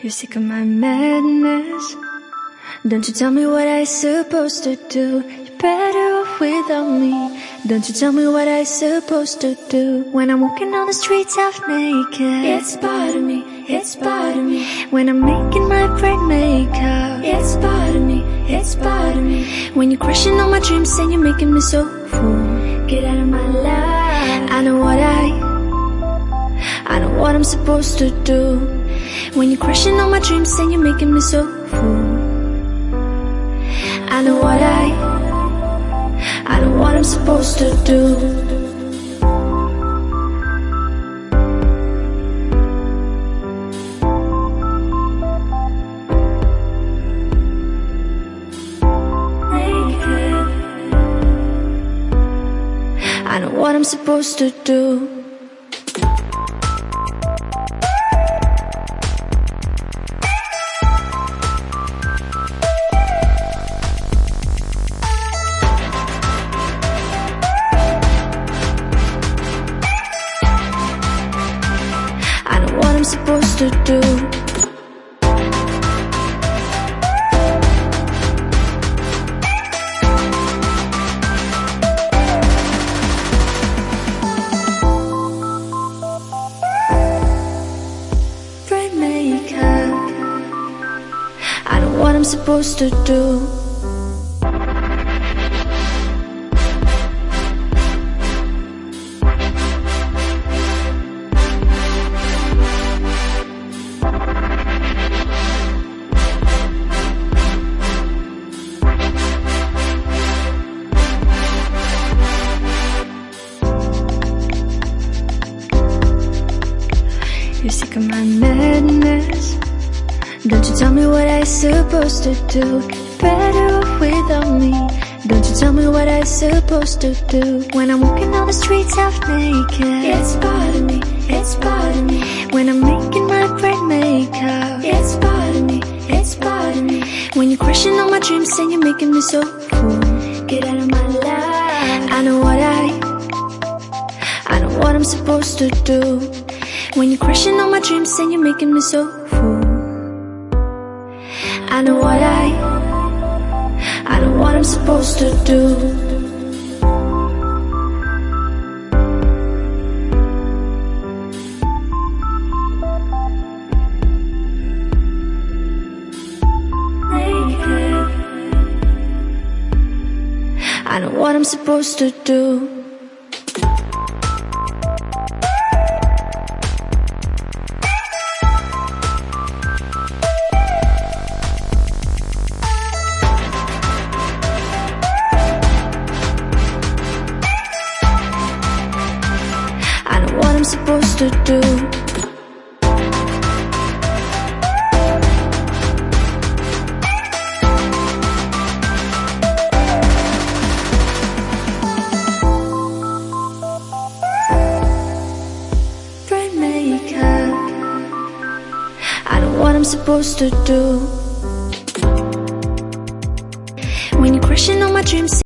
You're sick of my madness. Don't you tell me what I supposed to do. You're better off without me. Don't you tell me what I supposed to do. When I'm walking on the streets half naked, it's bothering me, it's bothering me. When I'm making my bright makeup, it's bothering me, it's bothering me. When you're crushing all my dreams and you're making me so full, get out of my life. I know what I'm supposed to do. When you're crushing all my dreams and you're making me so full, I know what I'm supposed to do. I know what I'm supposed to do. I know what I'm supposed to do. Bright makeup. I know what I'm supposed to do. You're sick of my madness. Don't you tell me what I supposed to do. Better off without me. Don't you tell me what I supposed to do. When I'm walking on the streets half naked, it's bothering me, it's bothering me. When I'm making my bright makeup, it's bothering me, it's bothering me. When you're crushing all my dreams and you're making me so full, get out of my life. I know what I'm supposed to do. When you're crushing all my dreams and you're making me so full, I know what I'm supposed to do. I know what I'm supposed to do. I know what I'm supposed to do. Bright makeup. I know what I'm supposed to do. When you're crushing all my dreams.